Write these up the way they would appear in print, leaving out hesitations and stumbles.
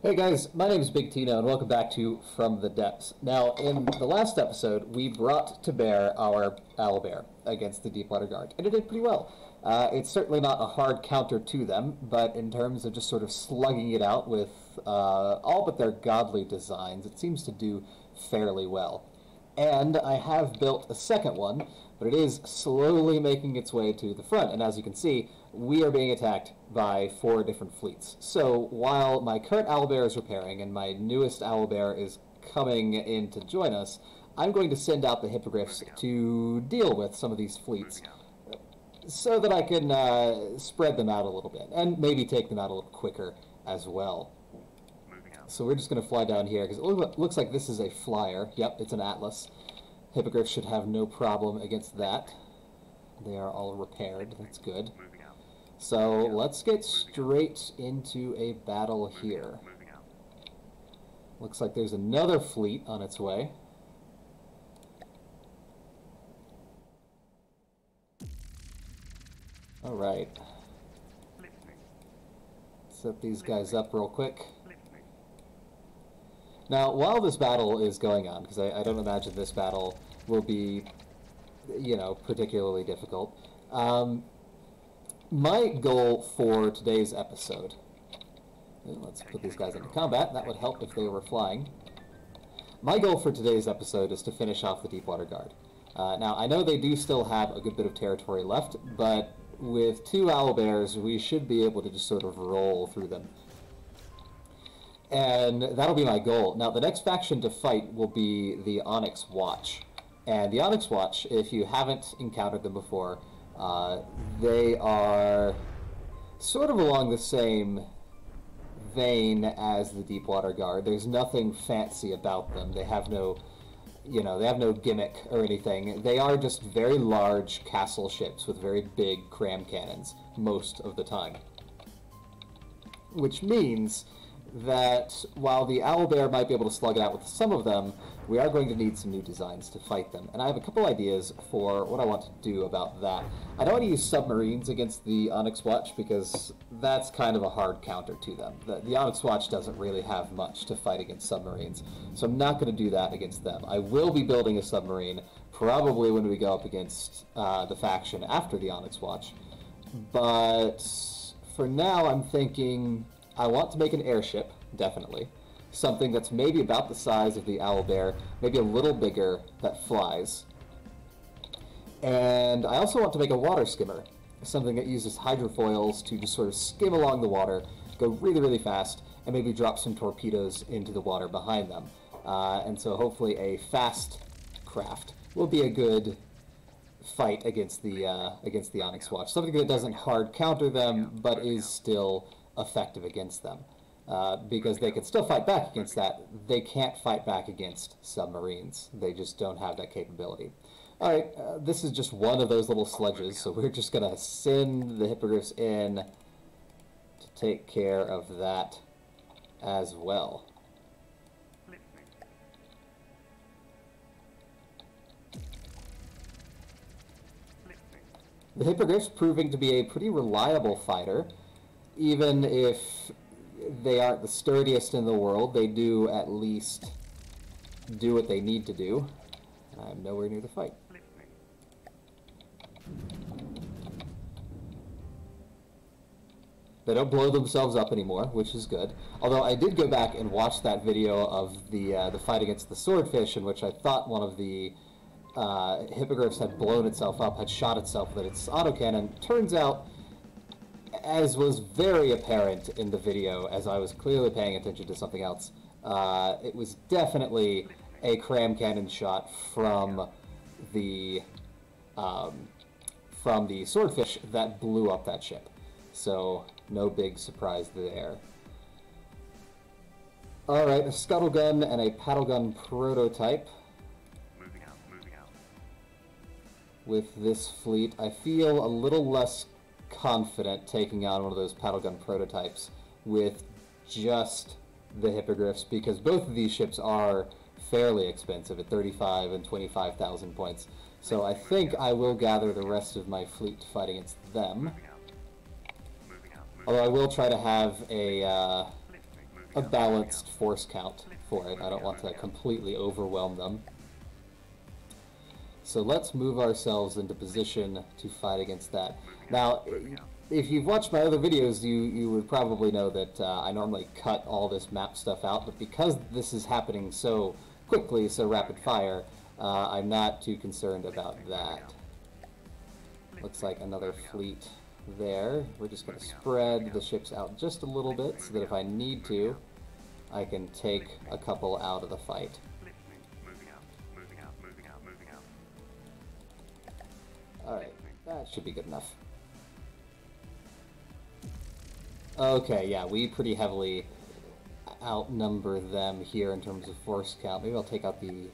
Hey guys, my name is Big Tino and welcome back to From the Depths. Now, in the last episode, we brought to bear our owlbear against the Deepwater Guard, and it did pretty well. It's certainly not a hard counter to them, but in terms of just sort of slugging it out with all but their godly designs, it seems to do fairly well. And I have built a second one, but it is slowly making its way to the front, and as you can see, we are being attacked by 4 different fleets. So while my current owlbear is repairing and my newest owlbear is coming in to join us, I'm going to send out the hippogriffs to deal with some of these fleets so that I can spread them out a little bit and maybe take them out a little quicker as well. So we're just going to fly down here because it looks like this is a flyer. Yep, it's an Atlas. Hippogriffs should have no problem against that. They are all repaired. That's good. So let's get straight into a battle here. Looks like there's another fleet on its way. Alright. Set these guys up real quick. Now, while this battle is going on, because I don't imagine this battle will be, you know, particularly difficult, my goal for today's episode, let's put these guys into combat, that would help if they were flying. My goal for today's episode is to finish off the Deepwater Guard. Now, I know they do still have a good bit of territory left, but with 2 owlbears, we should be able to just sort of roll through them. And that'll be my goal. Now, the next faction to fight will be the Onyx Watch. And the Onyx Watch, if you haven't encountered them before, they are sort of along the same vein as the Deepwater Guard. There's nothing fancy about them. They have no, you know, they have no gimmick or anything. They are just very large castle ships with very big cram cannons most of the time. Which means that while the owlbear might be able to slug it out with some of them, we are going to need some new designs to fight them. And I have a couple ideas for what I want to do about that. I don't want to use submarines against the Onyx Watch because that's kind of a hard counter to them. The Onyx Watch doesn't really have much to fight against submarines, so I'm not going to do that against them. I will be building a submarine probably when we go up against the faction after the Onyx Watch. But for now, I'm thinking I want to make an airship, definitely. Something that's maybe about the size of the owlbear, maybe a little bigger, that flies. And I also want to make a water skimmer, something that uses hydrofoils to just sort of skim along the water, go really, really fast, and maybe drop some torpedoes into the water behind them. And so hopefully a fast craft will be a good fight against the Onyx Watch. Something that doesn't hard counter them, but is still effective against them. Because they can still fight back against that. They can't fight back against submarines. They just don't have that capability. Alright, this is just one of those little sledges, so we're just going to send the hippogriffs in to take care of that as well. The hippogriffs proving to be a pretty reliable fighter. Even if they aren't the sturdiest in the world, they do at least do what they need to do. I'm nowhere near the fight. They don't blow themselves up anymore, which is good. Although I did go back and watch that video of the fight against the swordfish, in which I thought one of the hippogriffs had blown itself up, had shot itself with its autocannon. Turns out, as was very apparent in the video, as I was clearly paying attention to something else, it was definitely a cram cannon shot from the swordfish that blew up that ship. So no big surprise there. Alright, a scuttle gun and a paddle gun prototype. Moving out. With this fleet, I feel a little less confident taking on one of those paddle gun prototypes with just the hippogriffs, because both of these ships are fairly expensive at 35 and 25,000 points. So I think I will gather the rest of my fleet to fight against them. Although I will try to have a a balanced force count for it. I don't want to completely overwhelm them. So let's move ourselves into position to fight against that. Now, if you've watched my other videos, you would probably know that I normally cut all this map stuff out, but because this is happening so quickly, so rapid fire, I'm not too concerned about that. Looks like another fleet there. We're just going to spread the ships out just a little bit so that if I need to, I can take a couple out of the fight. Alright, that should be good enough. Okay, yeah, we pretty heavily outnumber them here in terms of force count. Maybe I'll take out the...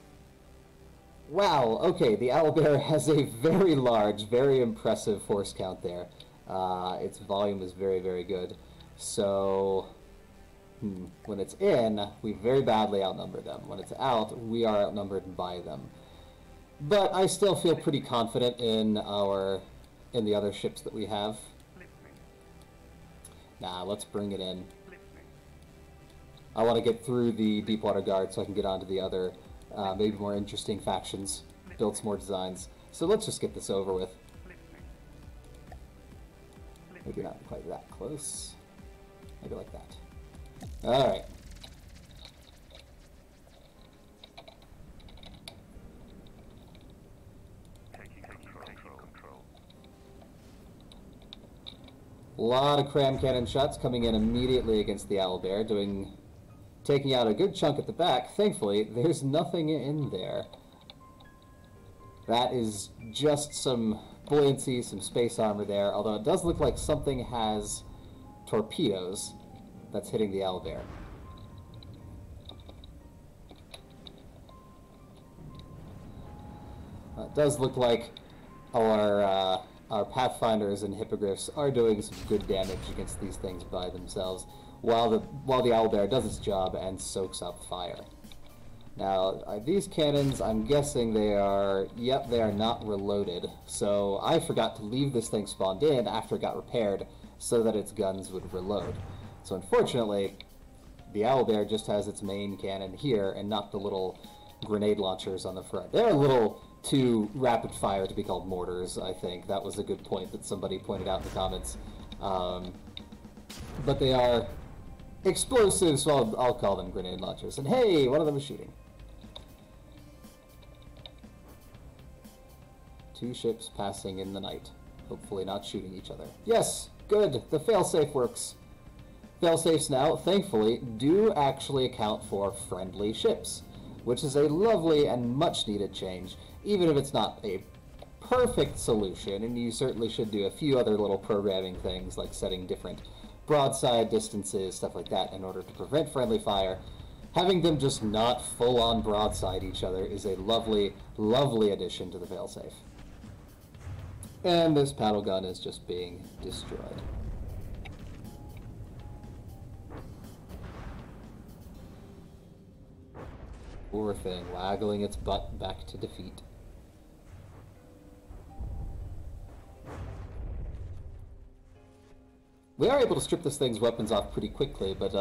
Wow, okay, the Owlbear has a very large, very impressive force count there. Its volume is very, very good. So, when it's in, we very badly outnumber them. When it's out, we are outnumbered by them. But I still feel pretty confident in the other ships that we have. Nah, let's bring it in. I want to get through the Deepwater Guard so I can get onto the other, maybe more interesting factions, build some more designs. So let's just get this over with. Maybe not quite that close. Maybe like that. Alright. A lot of cram cannon shots coming in immediately against the Owlbear, taking out a good chunk at the back. Thankfully, there's nothing in there. That is just some buoyancy, some space armor there, although it does look like something has torpedoes that's hitting the Owlbear. It does look like our Pathfinders and Hippogriffs are doing some good damage against these things by themselves, while the Owlbear does its job and soaks up fire. Now, these cannons, I'm guessing they are not reloaded, so I forgot to leave this thing spawned in after it got repaired so that its guns would reload. So unfortunately, the Owlbear just has its main cannon here and not the little grenade launchers on the front. They're a little too rapid fire to be called mortars, I think. That was a good point that somebody pointed out in the comments. But they are explosives, so I'll call them grenade launchers. And hey, one of them is shooting. Two ships passing in the night, hopefully not shooting each other. Yes, good, the failsafe works. Failsafes now, thankfully, do actually account for friendly ships, which is a lovely and much needed change, even if it's not a perfect solution, and you certainly should do a few other little programming things like setting different broadside distances, stuff like that, in order to prevent friendly fire. Having them just not full-on broadside each other is a lovely, lovely addition to the failsafe. And this paddle gun is just being destroyed. Poor thing, waggling its butt back to defeat. We are able to strip this thing's weapons off pretty quickly, but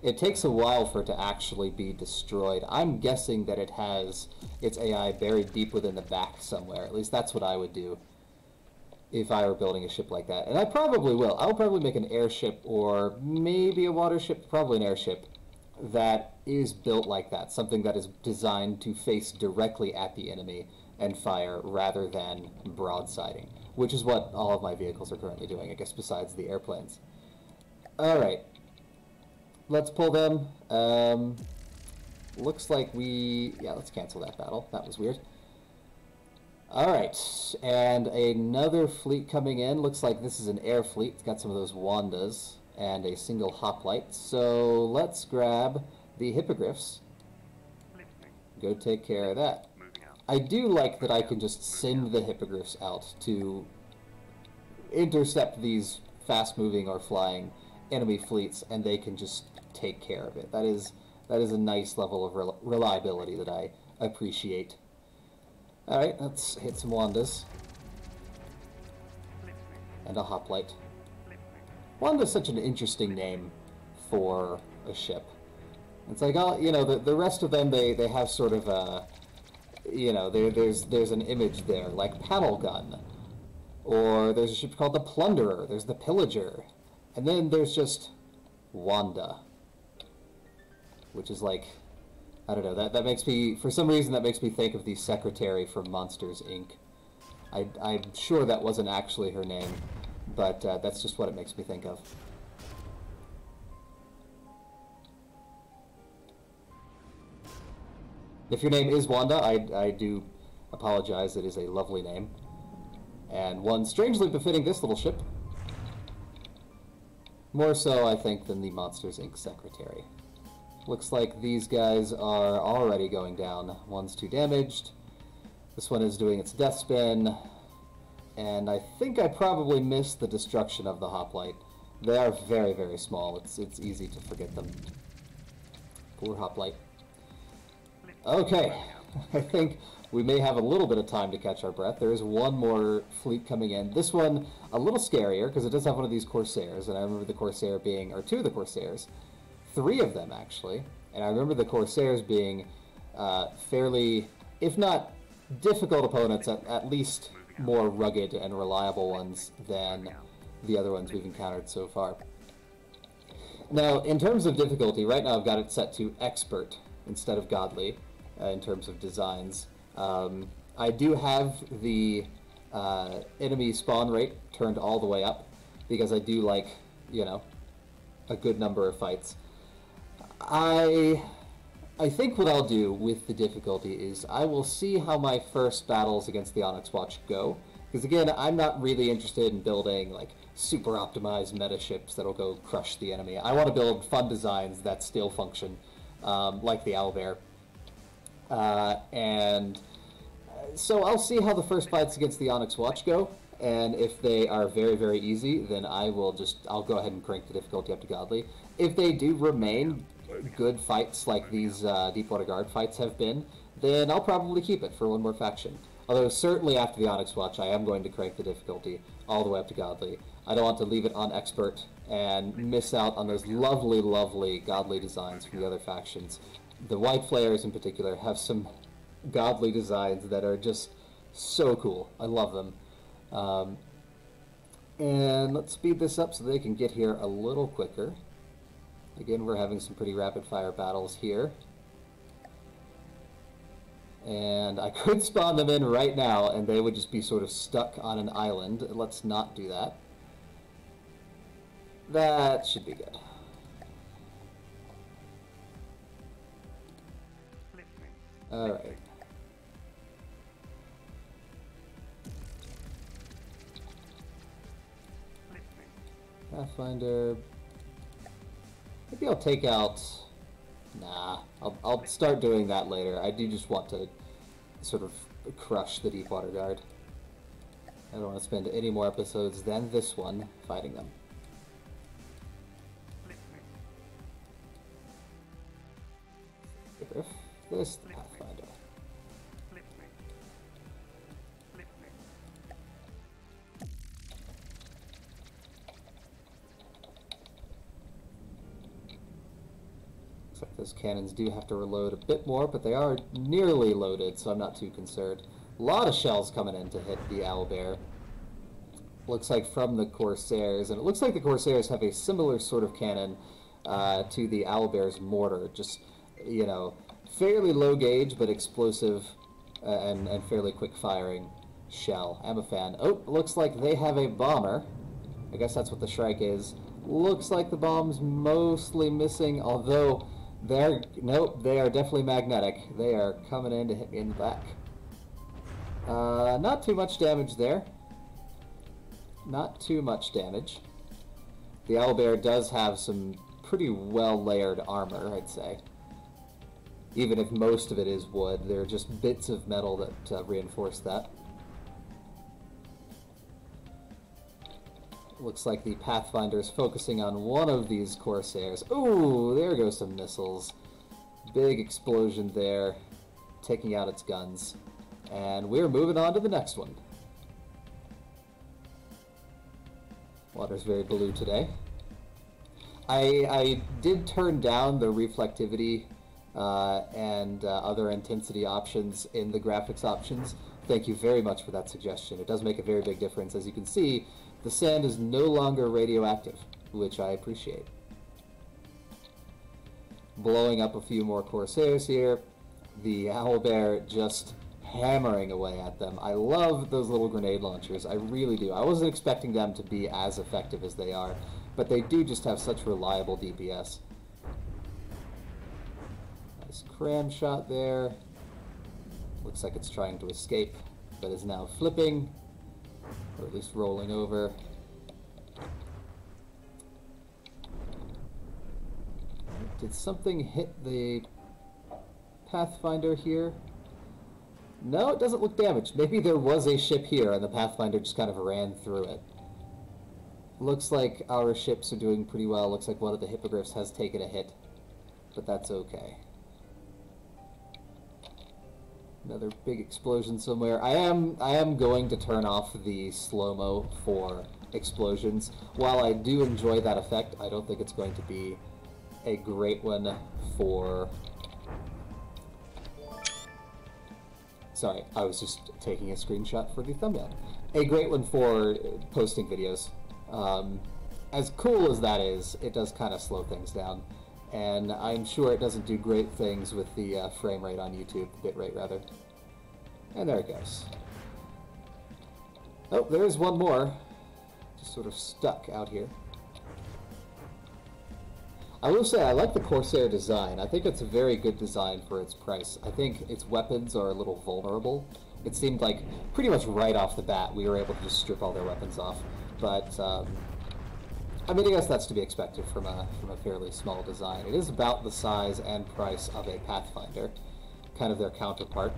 it takes a while for it to actually be destroyed. I'm guessing that it has its AI buried deep within the back somewhere. At least that's what I would do if I were building a ship like that. And I probably will. I'll probably make an airship or maybe a water ship, probably an airship, that is built like that. Something that is designed to face directly at the enemy and fire rather than broadsiding, which is what all of my vehicles are currently doing, I guess, besides the airplanes. Alright. Let's pull them. Looks like yeah, let's cancel that battle. That was weird. Alright, and another fleet coming in. Looks like this is an air fleet. It's got some of those Wandas and a single hoplite. So let's grab the Hippogriffs. Go take care of that. I do like that I can just send the Hippogriffs out to intercept these fast-moving or flying enemy fleets, and they can just take care of it. That is a nice level of reliability that I appreciate. Alright, let's hit some Wandas. And a hoplite. Wanda's such an interesting name for a ship. It's like, oh, you know, the rest of them, they have sort of a, you know, there's an image there, like Panel Gun, or there's a ship called the Plunderer, there's the Pillager, and then there's just Wanda, which is like, I don't know, that makes me, for some reason, that makes me think of the secretary from Monsters, Inc. I'm sure that wasn't actually her name, but that's just what it makes me think of. If your name is Wanda, I do apologize. It is a lovely name. And one strangely befitting this little ship. More so, I think, than the Monsters, Inc. secretary. Looks like these guys are already going down. One's 2 damaged. This one is doing its death spin. And I think I probably missed the destruction of the hoplite. They are very, very small. It's easy to forget them. Poor hoplite. Okay, I think we may have a little bit of time to catch our breath. There is one more fleet coming in. This one, a little scarier, because it does have one of these Corsairs, and I remember the Corsair being, or 2 of the Corsairs, 3 of them actually, and I remember the Corsairs being fairly, if not difficult opponents, at least more rugged and reliable ones than the other ones we've encountered so far. Now, in terms of difficulty, right now I've got it set to Expert instead of Godly. In terms of designs. I do have the enemy spawn rate turned all the way up, because I do like, you know, a good number of fights. I think what I'll do with the difficulty is I will see how my first battles against the Onyx Watch go, because again, I'm not really interested in building like super optimized meta ships that'll go crush the enemy. I want to build fun designs that still function, like the Owlbear. And so I'll see how the first fights against the Onyx Watch go, and if they are very, very easy, then I'll go ahead and crank the difficulty up to Godly. If they do remain good fights like these Deepwater Guard fights have been, then I'll probably keep it for one more faction. Although certainly after the Onyx Watch, I am going to crank the difficulty all the way up to Godly. I don't want to leave it on Expert and miss out on those lovely, lovely Godly designs from the other factions. The White Flayers in particular have some Godly designs that are just so cool. I love them. And let's speed this up so they can get here a little quicker. Again, we're having some pretty rapid-fire battles here. And I could spawn them in right now, and they would just be sort of stuck on an island. Let's not do that. That should be good. Alright. Pathfinder. Maybe I'll take out... Nah, I'll start doing that later. I do just want to sort of crush the Deepwater Guard. I don't want to spend any more episodes than this one fighting them. If this the Pathfinder. Looks like those cannons do have to reload a bit more, but they are nearly loaded, so I'm not too concerned. A lot of shells coming in to hit the Owlbear. Looks like from the Corsairs, and it looks like the Corsairs have a similar sort of cannon to the Owlbear's mortar. Just, you know, fairly low gauge, but explosive and fairly quick firing shell. I'm a fan. Oh, looks like they have a bomber. I guess that's what the Shrike is. Looks like the bomb's mostly missing, although nope, they are definitely magnetic. They are coming in to hit me in the back. Not too much damage there. Not too much damage. The Owlbear does have some pretty well layered armor, I'd say. Even if most of it is wood, there are just bits of metal that reinforce that. Looks like the Pathfinder is focusing on one of these Corsairs. Ooh, there goes some missiles. Big explosion there, taking out its guns. And we're moving on to the next one. Water's very blue today. I did turn down the reflectivity and other intensity options in the graphics options. Thank you very much for that suggestion. It does make a very big difference. As you can see, the sand is no longer radioactive, which I appreciate. Blowing up a few more Corsairs here. The owlbear just hammering away at them. I love those little grenade launchers. I really do. I wasn't expecting them to be as effective as they are, but they do just have such reliable DPS. Nice cram shot there. Looks like it's trying to escape, but is now flipping, or at least rolling over. Did something hit the Pathfinder here? No, it doesn't look damaged. Maybe there was a ship here and the Pathfinder just kind of ran through it. Looks like our ships are doing pretty well. Looks like one of the hippogriffs has taken a hit, but that's okay. Another big explosion somewhere. I am going to turn off the slow-mo for explosions. While I do enjoy that effect, I don't think it's going to be a great one for... Sorry, I was just taking a screenshot for the thumbnail. A great one for posting videos. As cool as that is, it does kind of slow things down. And I'm sure it doesn't do great things with the frame rate on YouTube, the bit rate rather. And there it goes. Oh, there's one more. Just sort of stuck out here. I will say I like the Corsair design. I think it's a very good design for its price. I think its weapons are a little vulnerable. It seemed like pretty much right off the bat we were able to just strip all their weapons off. But I mean, I guess that's to be expected from a fairly small design. It is about the size and price of a Pathfinder, kind of their counterpart.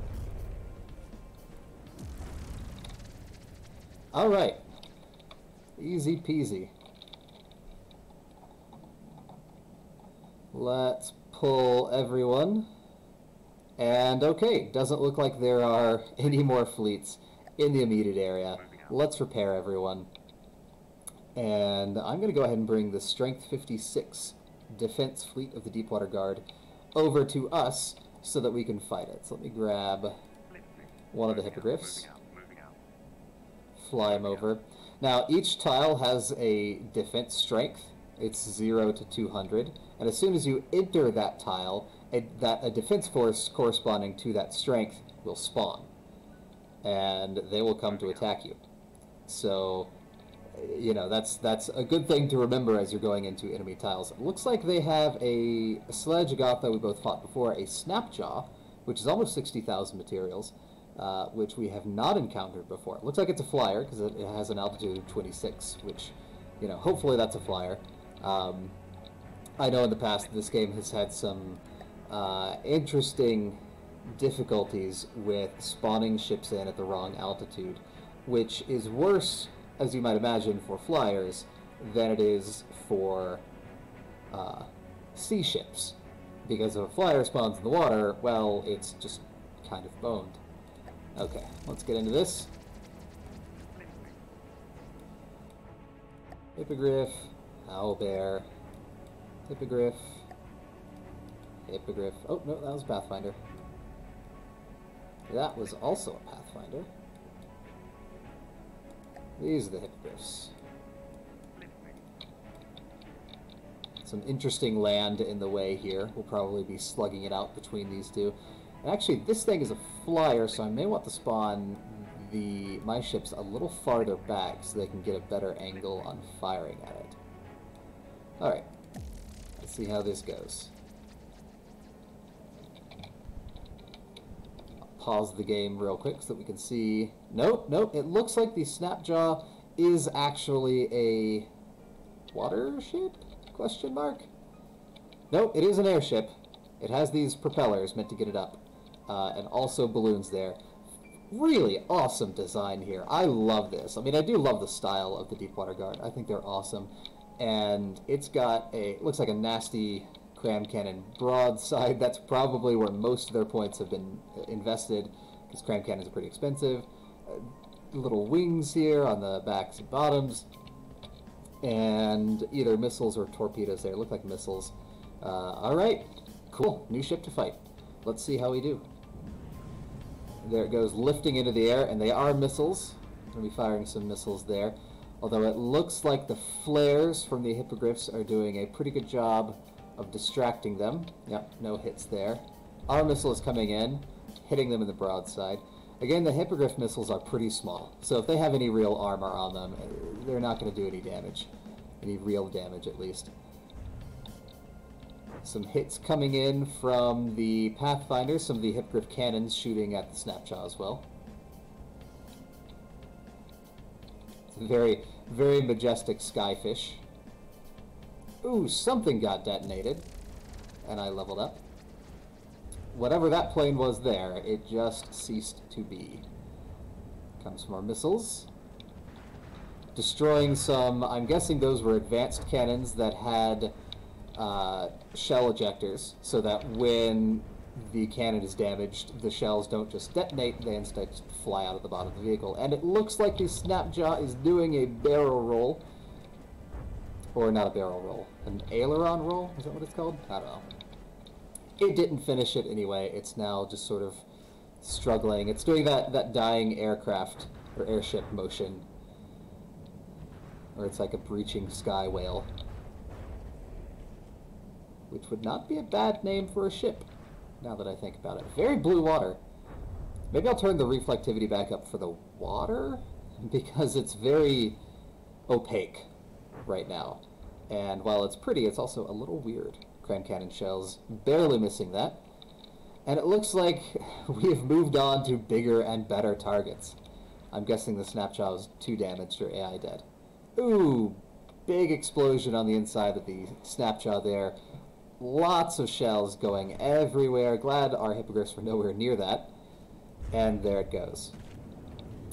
All right, easy peasy. Let's pull everyone. And okay, doesn't look like there are any more fleets in the immediate area. Let's repair everyone. And I'm going to go ahead and bring the Strength 56 Defense Fleet of the Deepwater Guard over to us so that we can fight it. So let me grab one of the hippogriffs, fly him over. Now each tile has a defense strength. It's 0 to 200, and as soon as you enter that tile, a defense force corresponding to that strength will spawn, and they will come to attack you. So, you know, that's a good thing to remember as you're going into enemy tiles. It looks like they have a Sledge Agatha we both fought before, a Snapjaw, which is almost 60,000 materials, which we have not encountered before. It looks like it's a flyer because it has an altitude of 26, which, you know, hopefully that's a flyer. I know in the past this game has had some interesting difficulties with spawning ships in at the wrong altitude, which is worse, as you might imagine, for flyers than it is for sea ships. Because if a flyer spawns in the water, well, it's just kind of boned. Okay, let's get into this. Hippogriff, owlbear, hippogriff, hippogriff. Oh, no, that was Pathfinder. That was also a Pathfinder. These are the hippogriffs. Some interesting land in the way here. We'll probably be slugging it out between these two. And actually, this thing is a flyer, so I may want to spawn my ships a little farther back so they can get a better angle on firing at it. Alright, let's see how this goes. I'll pause the game real quick so that we can see. Nope, it looks like the Snapjaw is actually a water ship? Question mark? Nope, it is an airship. It has these propellers meant to get it up. And also balloons there. Really awesome design here. I love this. I mean, I do love the style of the Deepwater Guard. I think they're awesome. And it's got looks like a nasty cram cannon broadside. That's probably where most of their points have been invested, because cram cannons are pretty expensive. Little wings here on the backs and bottoms. And either missiles or torpedoes there. Look like missiles. Alright, cool. New ship to fight. Let's see how we do. There it goes, lifting into the air, and they are missiles. Going to be firing some missiles there. Although it looks like the flares from the hippogriffs are doing a pretty good job of distracting them. Yep, no hits there. Our missile is coming in, hitting them in the broadside. Again, the hippogriff missiles are pretty small, so if they have any real armor on them, they're not going to do any damage. Any real damage, at least. Some hits coming in from the Pathfinder, some of the hippogriff cannons shooting at the Snapjaw as well. It's a very, very majestic skyfish. Ooh, something got detonated, and I leveled up. Whatever that plane was there, it just ceased to be. Comes more missiles. Destroying some, I'm guessing those were advanced cannons that had shell ejectors, so that when the cannon is damaged, the shells don't just detonate, they instead just fly out of the bottom of the vehicle. And it looks like the Snapjaw is doing a barrel roll. Or not a barrel roll, an aileron roll? Is that what it's called? I don't know. It didn't finish it anyway. It's now just sort of struggling. It's doing that dying aircraft or airship motion. Or it's like a breaching sky whale. Which would not be a bad name for a ship, now that I think about it. Very blue water. Maybe I'll turn the reflectivity back up for the water, because it's very opaque right now. And while it's pretty, it's also a little weird. Grand Cannon shells, barely missing that. And it looks like we have moved on to bigger and better targets. I'm guessing the Snapjaw was too damaged or AI dead. Ooh, big explosion on the inside of the Snapjaw there. Lots of shells going everywhere. Glad our hippogriffs were nowhere near that. And there it goes.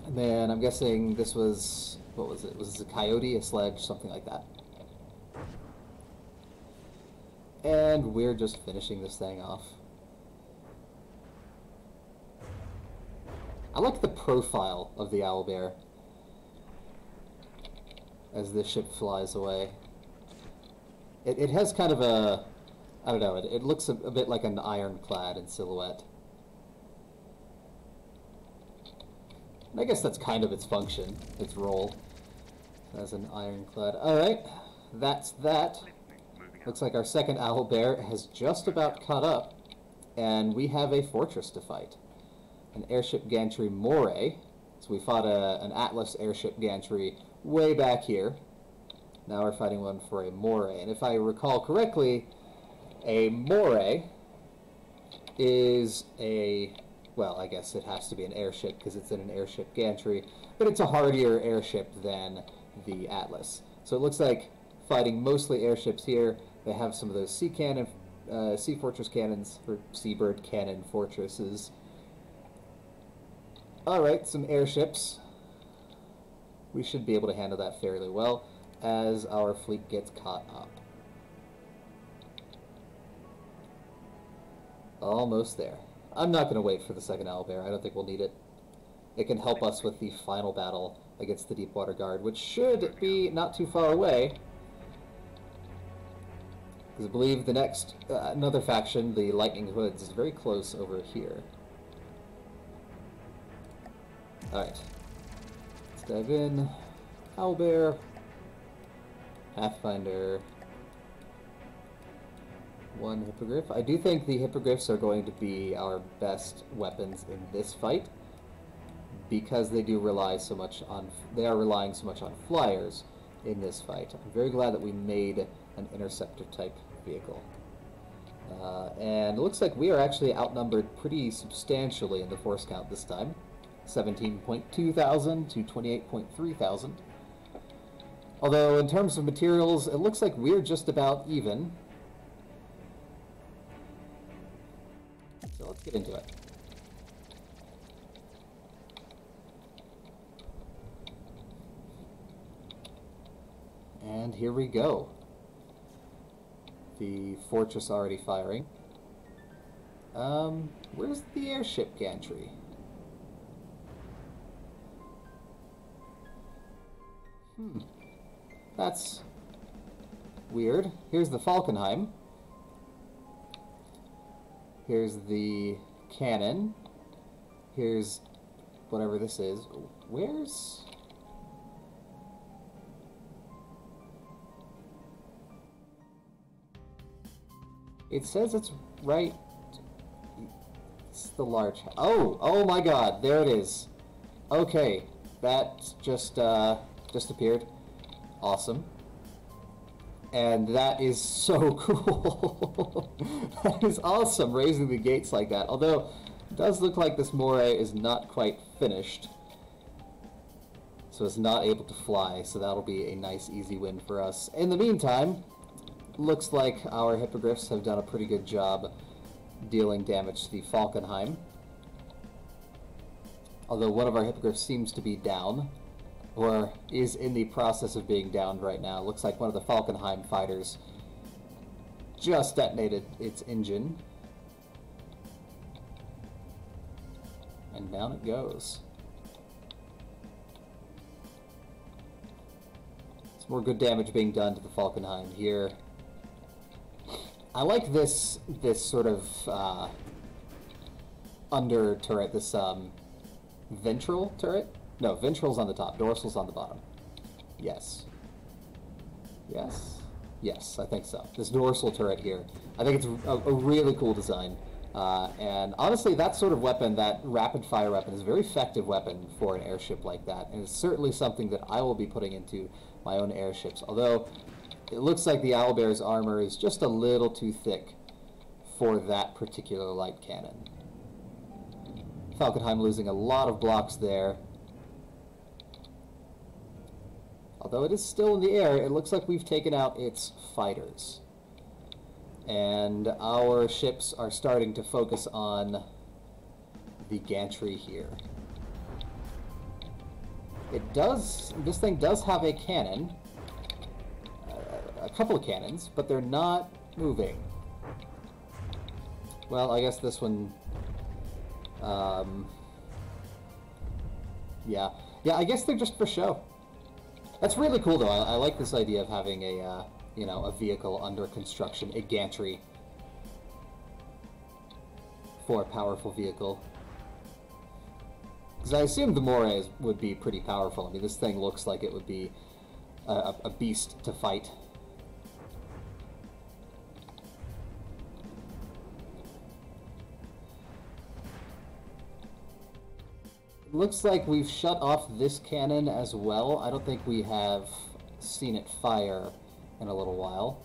And then I'm guessing this was, what was it? Was this a coyote, a sledge, something like that? And we're just finishing this thing off. I like the profile of the owlbear as this ship flies away. It has kind of a, I don't know, it looks a bit like an ironclad in silhouette. And I guess that's kind of its function, its role as an ironclad. Alright, that's that. Looks like our second owlbear has just about caught up, and we have a fortress to fight. An airship gantry moray. So we fought an Atlas airship gantry way back here. Now we're fighting one for a moray. And if I recall correctly, a moray is a, well, I guess it has to be an airship because it's in an airship gantry, but it's a hardier airship than the Atlas. So it looks like fighting mostly airships here. They have some of those sea cannon, sea fortress cannons, or seabird cannon fortresses. Alright, some airships. We should be able to handle that fairly well as our fleet gets caught up. Almost there. I'm not going to wait for the second owlbear. I don't think we'll need it. It can help us with the final battle against the Deepwater Guard, which should be not too far away. Because I believe the next, another faction, the Lightning Hoods, is very close over here. Alright. Let's dive in. Owlbear. Pathfinder. One hippogriff. I do think the hippogriffs are going to be our best weapons in this fight, because they do rely so much on, they are relying so much on flyers in this fight. I'm very glad that we made an interceptor type vehicle. And it looks like we are actually outnumbered pretty substantially in the force count this time. 17.2 thousand to 28.3 thousand. Although in terms of materials, it looks like we're just about even. So let's get into it. And here we go. The fortress already firing. Where's the airship gantry? That's weird. Here's the Falkenheim. Here's the cannon. Here's whatever this is. Where's... It says it's right... It's the large... Oh! Oh my god! There it is. Okay. That just appeared. Awesome. And that is so cool. That is awesome, raising the gates like that. Although, it does look like this moray is not quite finished. So it's not able to fly, so that'll be a nice, easy win for us. In the meantime, looks like our hippogriffs have done a pretty good job dealing damage to the Falkenheim. Although one of our hippogriffs seems to be down, or is in the process of being downed right now. Looks like one of the Falkenheim fighters just detonated its engine. And down it goes. Some more good damage being done to the Falkenheim here. I like this sort of under turret, this ventral turret. No, ventral's on the top, dorsal's on the bottom. Yes. Yes? Yes, I think so. This dorsal turret here. I think it's a really cool design. And honestly, that sort of weapon, that rapid-fire weapon, is a very effective weapon for an airship like that. And it's certainly something that I will be putting into my own airships. Although, it looks like the Owlbear's armor is just a little too thick for that particular light cannon. Falkenheim losing a lot of blocks there. Although it is still in the air, it looks like we've taken out its fighters. And our ships are starting to focus on the gantry here. This thing does have a cannon, a couple of cannons, but they're not moving. Well, I guess this one, yeah, I guess they're just for show. That's really cool, though. I like this idea of having a, you know, a vehicle under construction, a gantry for a powerful vehicle. Because I assume the morays would be pretty powerful. I mean, this thing looks like it would be a beast to fight. Looks like we've shut off this cannon as well. I don't think we have seen it fire in a little while.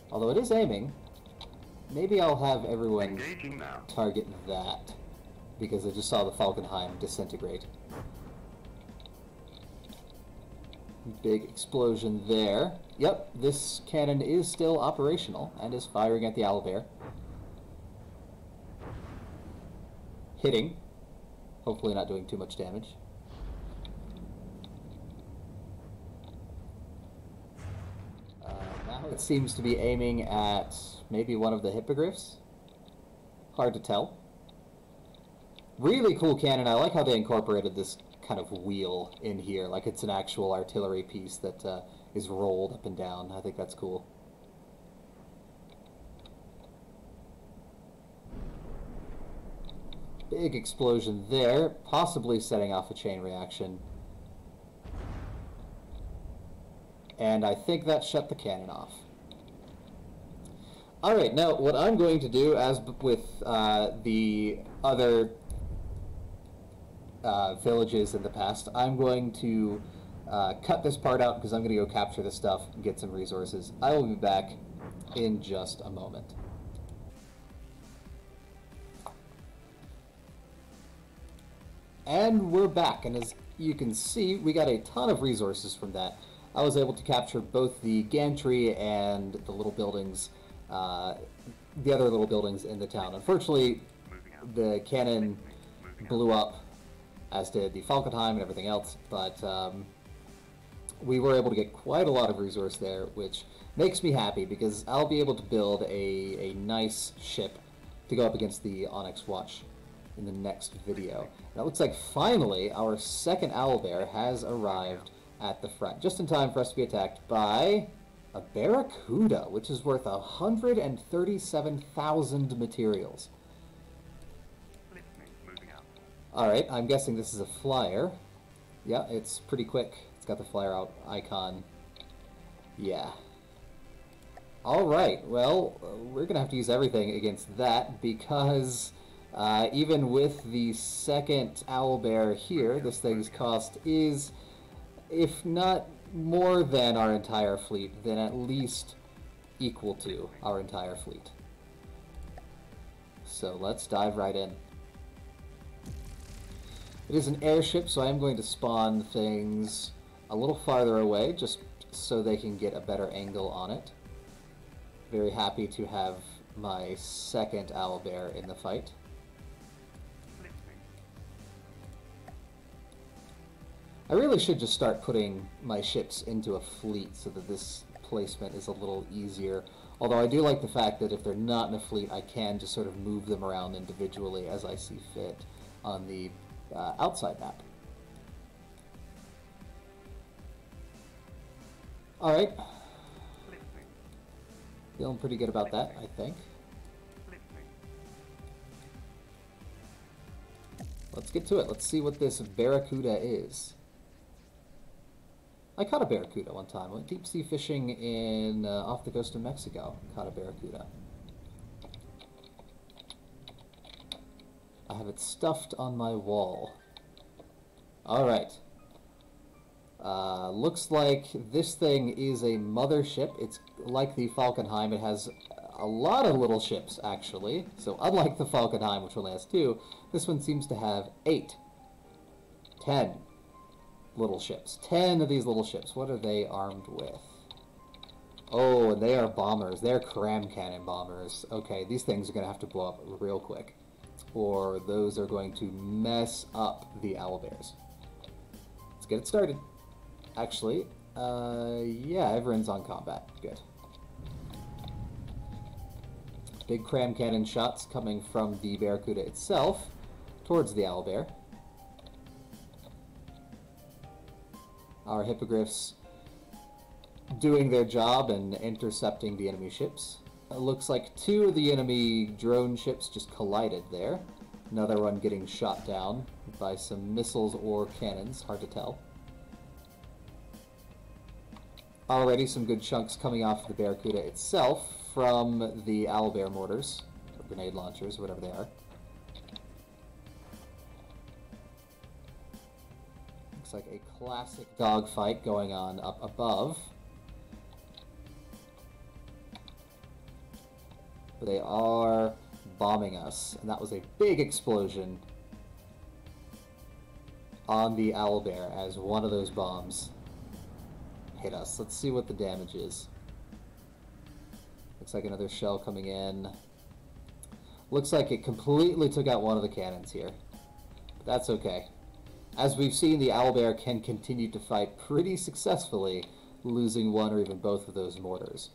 Although it is aiming. Maybe I'll have everyone target that, because I just saw the Falkenheim disintegrate. Big explosion there. Yep, this cannon is still operational and is firing at the Owlbear. Hitting. Hopefully not doing too much damage. Now it seems to be aiming at maybe one of the hippogriffs. Hard to tell. Really cool cannon. I like how they incorporated this kind of wheel in here, like it's an actual artillery piece that is rolled up and down. I think that's cool. Big explosion there, possibly setting off a chain reaction. And I think that shut the cannon off. Alright, now what I'm going to do, as with the other villages in the past, I'm going to cut this part out because I'm going to go capture this stuff and get some resources. I will be back in just a moment. And we're back, and as you can see, we got a ton of resources from that. I was able to capture both the gantry and the little buildings, the other little buildings in the town. Unfortunately, the cannon blew up, as did the Falkenheim and everything else, but we were able to get quite a lot of resource there, which makes me happy because I'll be able to build a nice ship to go up against the Onyx Watch in the next video. And it looks like finally our second Owlbear has arrived at the front, just in time for us to be attacked by a Barracuda, which is worth 137,000 materials. Moving out. Alright, I'm guessing this is a flyer. Yeah, it's pretty quick. It's got the flyer out icon. Yeah. Alright, well, we're going to have to use everything against that because even with the second owlbear here, this thing's cost is, if not more than our entire fleet, then at least equal to our entire fleet. So let's dive right in. It is an airship, so I am going to spawn things a little farther away, just so they can get a better angle on it. Very happy to have my second owlbear in the fight. I really should just start putting my ships into a fleet so that this placement is a little easier. Although I do like the fact that if they're not in a fleet, I can just sort of move them around individually as I see fit on the outside map. Alright. Feeling pretty good about that, I think. Let's get to it. Let's see what this Barracuda is. I caught a Barracuda one time. I went deep sea fishing in off the coast of Mexico. Caught a Barracuda. I have it stuffed on my wall. Alright. Looks like this thing is a mothership. It's like the Falkenheim. It has a lot of little ships, actually. So unlike the Falkenheim, which only has 2, this one seems to have 8. 10 little ships. 10 of these little ships. What are they armed with? Oh, and they are bombers. They're cram cannon bombers. Okay, these things are going to have to blow up real quick, or those are going to mess up the owlbears. Let's get it started. Actually, yeah, everyone's on combat. Good. Big cram cannon shots coming from the Barracuda itself towards the owlbear. Our hippogriffs doing their job and intercepting the enemy ships. It looks like 2 of the enemy drone ships just collided there. Another one getting shot down by some missiles or cannons, hard to tell. Already some good chunks coming off the Barracuda itself from the owlbear mortars, or grenade launchers, whatever they are. Looks like a classic dogfight going on up above. They are bombing us, and that was a big explosion on the owlbear as one of those bombs hit us. Let's see what the damage is. Looks like another shell coming in. Looks like it completely took out one of the cannons here. But that's okay. As we've seen, the owlbear can continue to fight pretty successfully, losing one or even both of those mortars.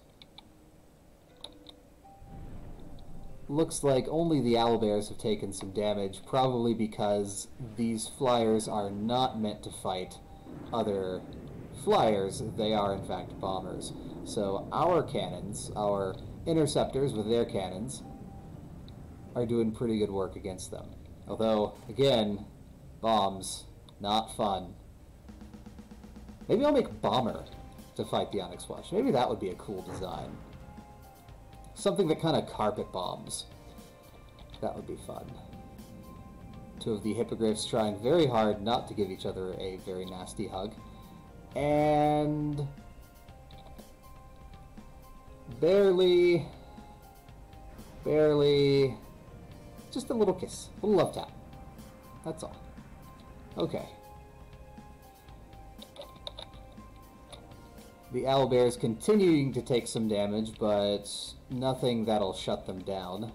Looks like only the owlbears have taken some damage, probably because these flyers are not meant to fight other flyers. They are in fact bombers. So our cannons, our interceptors with their cannons, are doing pretty good work against them. Although, again, bombs, not fun. Maybe I'll make bomber to fight the Onyx Watch. Maybe that would be a cool design. Something that kind of carpet bombs. That would be fun. 2 of the hippogriffs trying very hard not to give each other a very nasty hug. And barely, just a little kiss, a little love tap. That's all. Okay. The owlbears continuing to take some damage, but nothing that'll shut them down.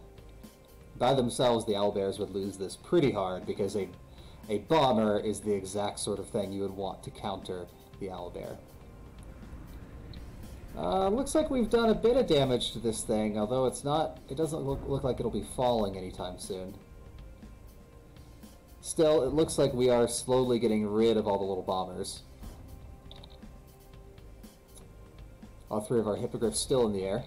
By themselves, the owlbears would lose this pretty hard, because a bomber is the exact sort of thing you would want to counter the owlbear. Looks like we've done a bit of damage to this thing, although it doesn't look like it'll be falling anytime soon. Still, it looks like we are slowly getting rid of all the little bombers. All three of our hippogriffs still in the air.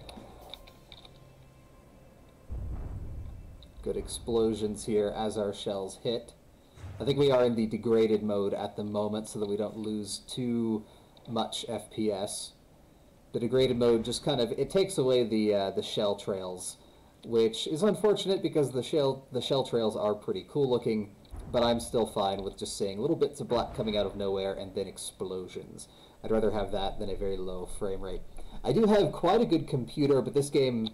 Good explosions here as our shells hit. I think we are in the degraded mode at the moment so that we don't lose too much FPS. The degraded mode just kind of, it takes away the shell trails, which is unfortunate because the shell trails are pretty cool looking, but I'm still fine with just seeing little bits of black coming out of nowhere and then explosions. I'd rather have that than a very low frame rate. I do have quite a good computer, but this game,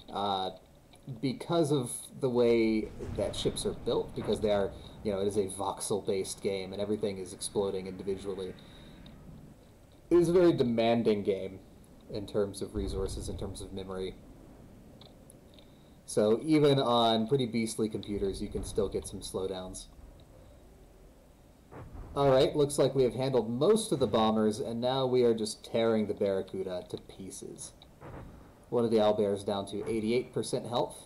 because of the way that ships are built, because they are, you know, it is a voxel-based game and everything is exploding individually, it is a very demanding game in terms of resources, in terms of memory. So even on pretty beastly computers, you can still get some slowdowns. Alright, looks like we have handled most of the bombers, and now we are just tearing the Barracuda to pieces. One of the owlbears down to 88% health.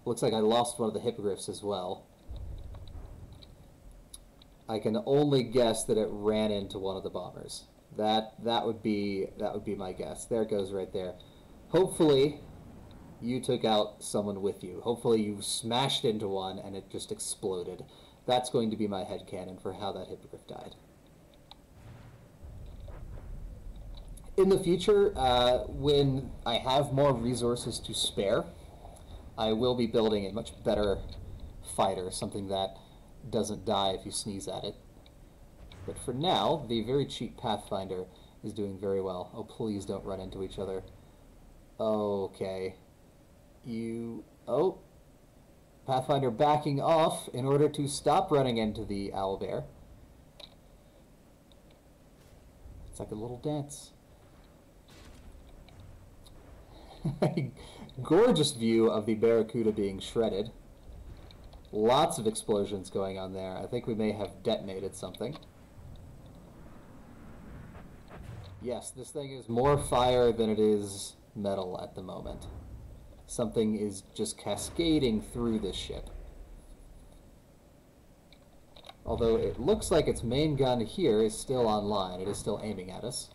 Looks like I lost one of the hippogriffs as well. I can only guess that it ran into one of the bombers. That would be my guess. There it goes right there. Hopefully you took out someone with you. Hopefully you smashed into one and it just exploded. That's going to be my headcanon for how that hippogriff died. In the future, when I have more resources to spare, I will be building a much better fighter, something that doesn't die if you sneeze at it. But for now, the very cheap Pathfinder is doing very well. Oh, please don't run into each other. Okay. Oh. Pathfinder backing off in order to stop running into the owlbear. It's like a little dance. Gorgeous view of the Barracuda being shredded. Lots of explosions going on there. I think we may have detonated something. Yes, this thing is more fire than it is metal at the moment. Something is just cascading through this ship. Although it looks like its main gun here is still online. It is still aiming at us.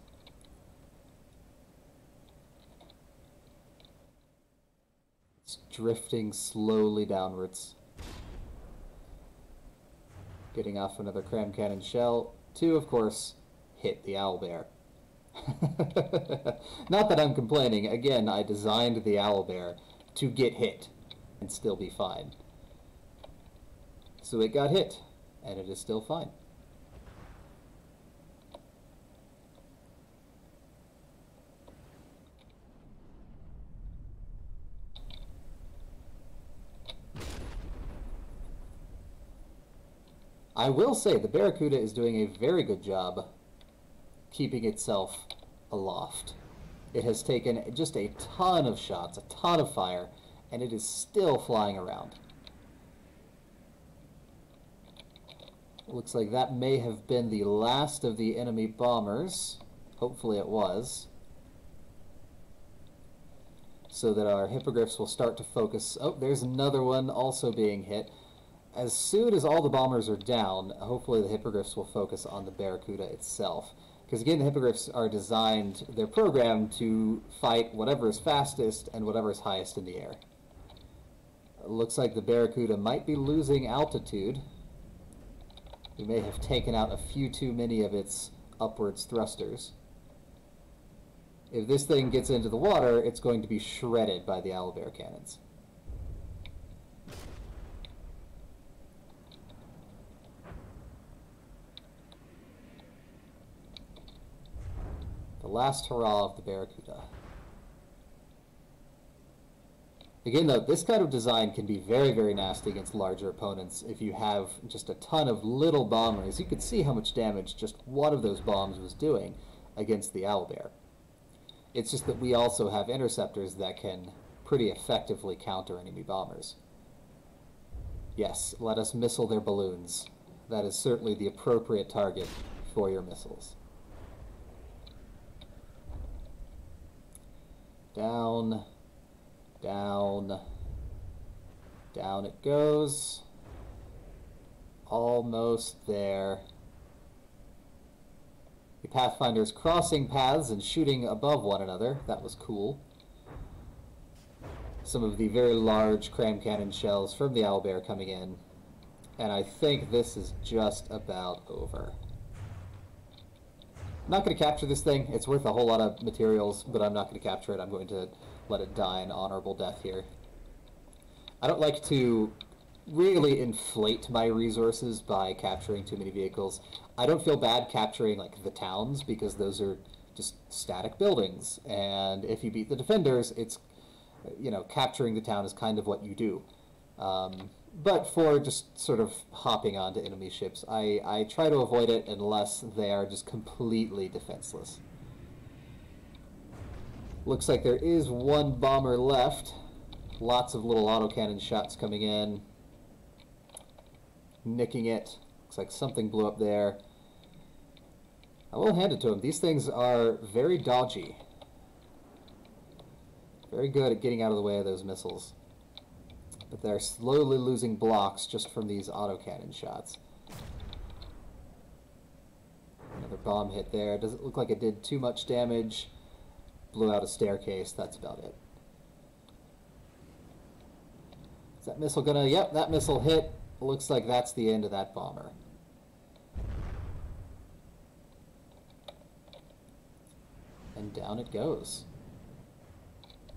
It's drifting slowly downwards. Getting off another cram cannon shell to, of course, hit the owlbear. Not that I'm complaining. Again, I designed the owlbear to get hit and still be fine. So it got hit, and it is still fine. I will say the Barracuda is doing a very good job keeping itself aloft. It has taken just a ton of shots, a ton of fire, and it is still flying around. Looks like that may have been the last of the enemy bombers. Hopefully it was. So that our hippogriffs will start to focus. Oh, there's another one also being hit. As soon as all the bombers are down, hopefully the hippogriffs will focus on the Barracuda itself. Because again, the hippogriffs are designed, they're programmed to fight whatever is fastest and whatever is highest in the air. It looks like the Barracuda might be losing altitude. We may have taken out a few too many of its upwards thrusters. If this thing gets into the water, it's going to be shredded by the owlbear cannons. The last hurrah of the Barracuda. Again, though, this kind of design can be very, very nasty against larger opponents. If you have just a ton of little bombers, you could see how much damage just one of those bombs was doing against the owlbear. It's just that we also have interceptors that can pretty effectively counter enemy bombers. Yes, let us missile their balloons. That is certainly the appropriate target for your missiles. Down, down, down it goes. Almost there. The Pathfinders crossing paths and shooting above one another. That was cool. Some of the very large cram cannon shells from the owlbear coming in. And I think this is just about over. I'm not going to capture this thing. It's worth a whole lot of materials, but I'm not going to capture it. I'm going to let it die an honorable death here. I don't like to really inflate my resources by capturing too many vehicles. I don't feel bad capturing like the towns because those are just static buildings, and if you beat the defenders, it's, you know, capturing the town is kind of what you do. But for just sort of hopping onto enemy ships, I try to avoid it unless they are just completely defenseless. Looks like there is one bomber left. Lots of little autocannon shots coming in. Nicking it. Looks like something blew up there. I will hand it to him. These things are very dodgy. Very good at getting out of the way of those missiles. But they're slowly losing blocks just from these autocannon shots. Another bomb hit there. Doesn't look like it did too much damage. Blew out a staircase. That's about it. Is that missile gonna... Yep, that missile hit. Looks like that's the end of that bomber. And down it goes.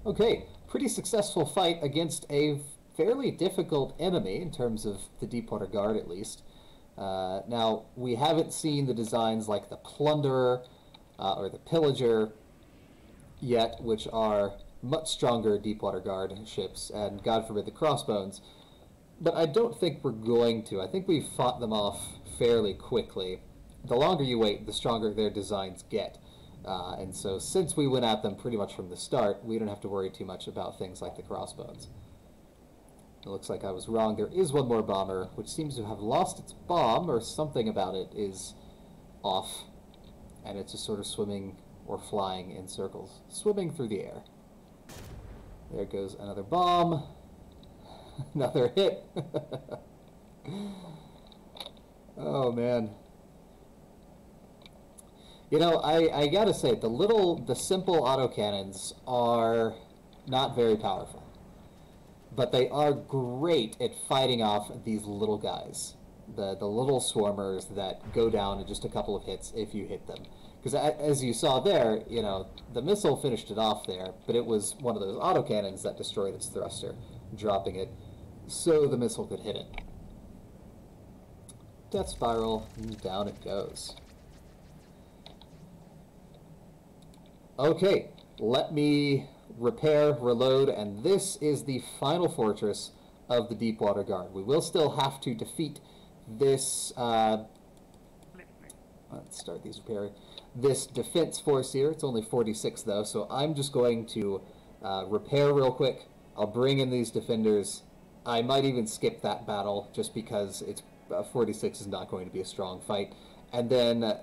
Okay, pretty successful fight against a fairly difficult enemy in terms of the Deepwater Guard, at least. Now, we haven't seen the designs like the Plunderer or the Pillager yet, which are much stronger Deepwater Guard ships, and God forbid the Crossbones. But I don't think we're going to. I think we've fought them off fairly quickly. The longer you wait, the stronger their designs get. And so since we went at them pretty much from the start, we don't have to worry too much about things like the Crossbones. It looks like I was wrong. There is one more bomber, which seems to have lost its bomb, or something about it is off. And it's just sort of swimming or flying in circles. Swimming through the air. There goes another bomb. Another hit. Oh, man. You know, I gotta say, the simple autocannons are not very powerful. But they are great at fighting off these little guys. The little swarmers that go down in just a couple of hits if you hit them. Because as you saw there, you know, the missile finished it off there, but it was one of those autocannons that destroyed its thruster, dropping it so the missile could hit it. Death spiral, and down it goes. Okay, let me repair, reload, and this is the final fortress of the Deepwater Guard. We will still have to defeat this, let's start these repairing. This defense force here. It's only 46 though, so I'm just going to repair real quick. I'll bring in these defenders. I might even skip that battle just because it's 46 is not going to be a strong fight. And then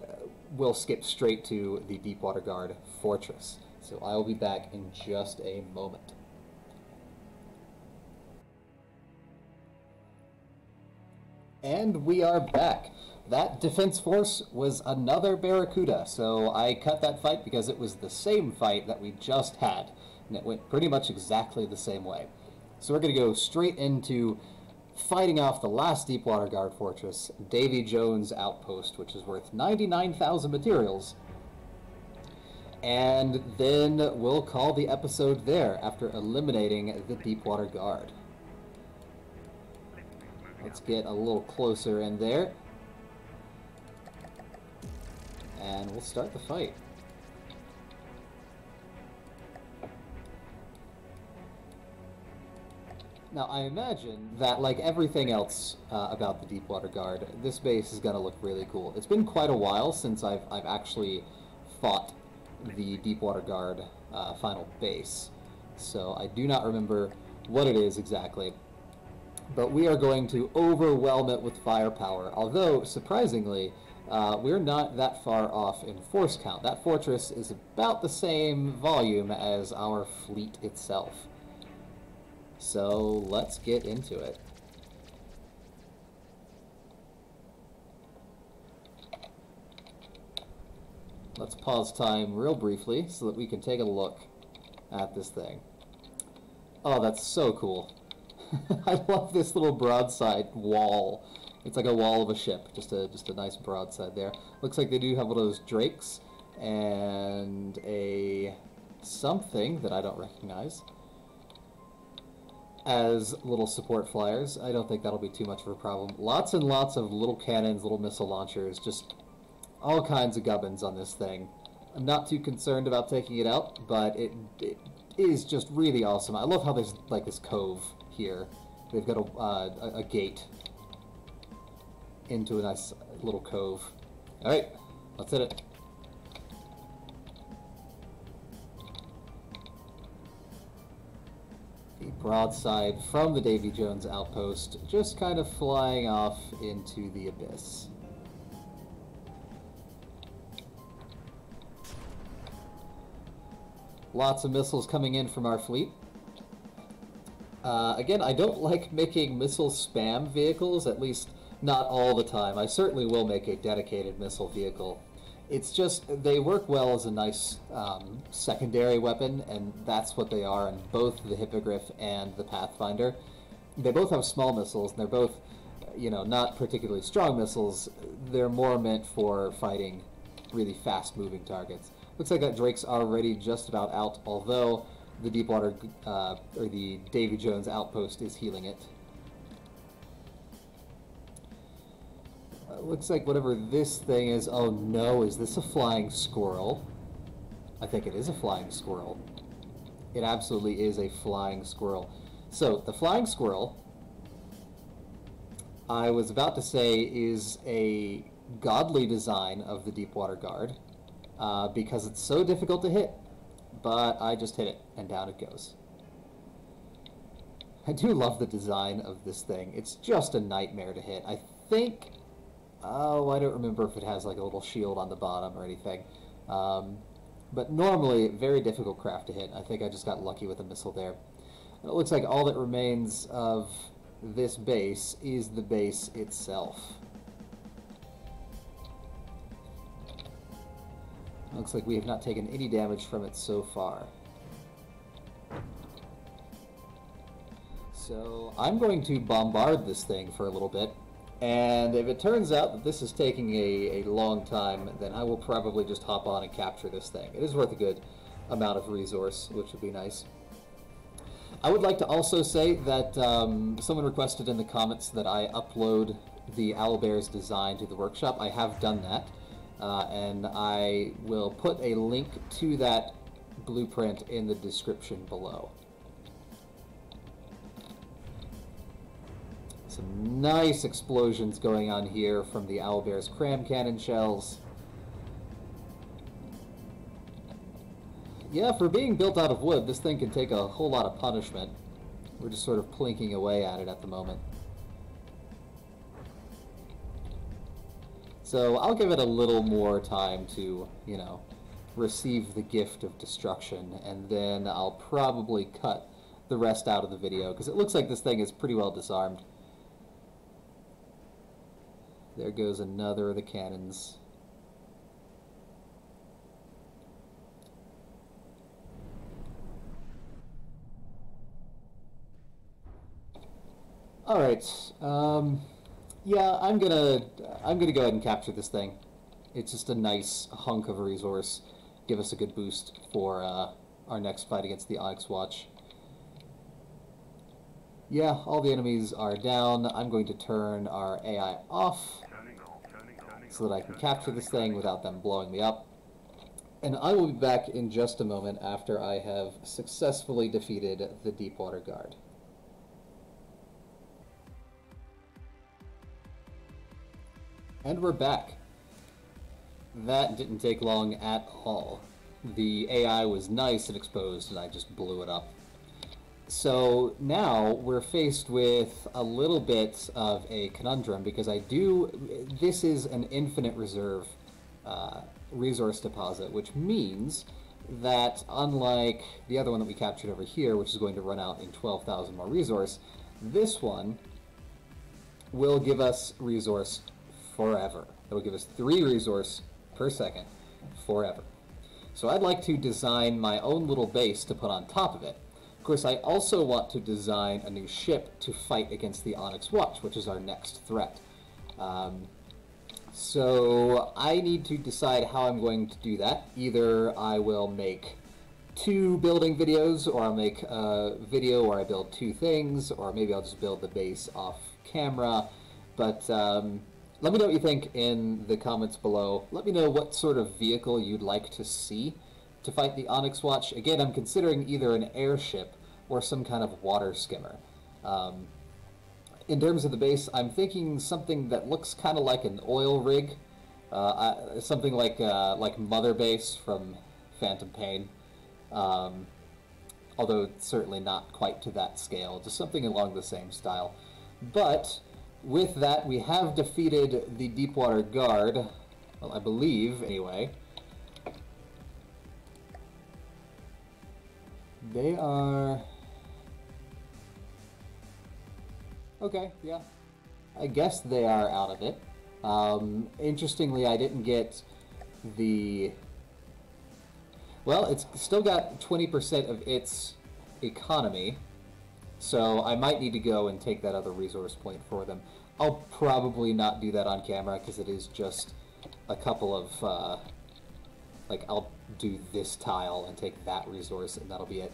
we'll skip straight to the Deepwater Guard fortress. So I will be back in just a moment. And we are back. That defense force was another Barracuda, so I cut that fight because it was the same fight that we just had, and it went pretty much exactly the same way. So we're going to go straight into fighting off the last Deepwater Guard fortress, Davy Jones Outpost, which is worth 99,000 materials. And then we'll call the episode there after eliminating the Deepwater Guard. Let's get a little closer in there. And we'll start the fight. Now, I imagine that, like everything else about the Deepwater Guard, this base is going to look really cool. It's been quite a while since I've actually fought the Deepwater Guard final base, so I do not remember what it is exactly. But we are going to overwhelm it with firepower, although, surprisingly, we're not that far off in force count. That fortress is about the same volume as our fleet itself. So let's get into it. Let's pause time real briefly so that we can take a look at this thing. Oh, that's so cool. I love this little broadside wall. It's like a wall of a ship, just a nice broadside there. Looks like they do have one of those drakes and a something that I don't recognize as little support flyers. I don't think that'll be too much of a problem. Lots and lots of little cannons, little missile launchers, just all kinds of gubbins on this thing. I'm not too concerned about taking it out, but it is just really awesome. I love how there's like this cove here. They've got a gate into a nice little cove. Alright, let's hit it. The broadside from the Davy Jones outpost, just kind of flying off into the abyss. Lots of missiles coming in from our fleet. Again, I don't like making missile spam vehicles, at least not all the time. I certainly will make a dedicated missile vehicle. It's just, they work well as a nice secondary weapon, and that's what they are in both the Hippogriff and the Pathfinder. They both have small missiles, and they're both, you know, not particularly strong missiles. They're more meant for fighting really fast-moving targets. Looks like that Drake's already just about out, although the Deepwater, or the Davy Jones outpost is healing it. Looks like whatever this thing is, oh no, is this a flying squirrel? I think it is a flying squirrel. It absolutely is a flying squirrel. So, the flying squirrel, I was about to say, is a godly design of the Deepwater Guard, because it's so difficult to hit. But I just hit it, and down it goes. I do love the design of this thing. It's just a nightmare to hit. I think... oh, I don't remember if it has like a little shield on the bottom or anything. But normally, very difficult craft to hit. I think I just got lucky with a missile there. And it looks like all that remains of this base is the base itself. Looks like we have not taken any damage from it so far. So I'm going to bombard this thing for a little bit, and if it turns out that this is taking a long time, then I will probably just hop on and capture this thing. It is worth a good amount of resource, which would be nice. I would like to also say that someone requested in the comments that I upload the owlbear's design to the workshop. I have done that. And I will put a link to that blueprint in the description below. Some nice explosions going on here from the owlbear's cram cannon shells. Yeah, for being built out of wood, this thing can take a whole lot of punishment. We're just sort of plinking away at it at the moment. So I'll give it a little more time to, you know, receive the gift of destruction, and then I'll probably cut the rest out of the video, because it looks like this thing is pretty well disarmed. There goes another of the cannons. All right. Yeah, I'm gonna go ahead and capture this thing. It's just a nice hunk of a resource. Give us a good boost for our next fight against the Onyx Watch. Yeah, all the enemies are down. I'm going to turn our AI off so that I can capture this thing without them blowing me up. And I will be back in just a moment after I have successfully defeated the Deepwater Guard. And we're back. That didn't take long at all. The AI was nice and exposed, and I just blew it up. So now we're faced with a little bit of a conundrum, because this is an infinite reserve resource deposit, which means that unlike the other one that we captured over here, which is going to run out in 12,000 more resource, this one will give us resource forever. It'll give us 3 resource per second. forever. So I'd like to design my own little base to put on top of it. Of course, I also want to design a new ship to fight against the Onyx Watch, which is our next threat. So I need to decide how I'm going to do that. Either I will make 2 building videos, or I'll make a video where I build 2 things, or maybe I'll just build the base off camera. But let me know what you think in the comments below. Let me know what sort of vehicle you'd like to see to fight the Onyx Watch. Again, I'm considering either an airship or some kind of water skimmer. In terms of the base, I'm thinking something that looks kind of like an oil rig, something like Mother Base from Phantom Pain, although certainly not quite to that scale, just something along the same style. But with that, we have defeated the Deepwater Guard, well, I believe, anyway. They are... Okay, yeah. I guess they are out of it. Interestingly, I didn't get the... Well, it's still got 20% of its economy, so I might need to go and take that other resource point for them. I'll probably not do that on camera, because it is just a couple of... like, I'll do this tile and take that resource, and that'll be it.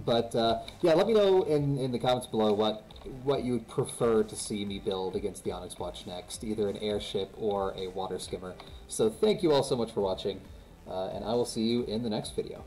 But, yeah, let me know in the comments below what you would prefer to see me build against the Onyx Watch next, either an airship or a water skimmer. So thank you all so much for watching, and I will see you in the next video.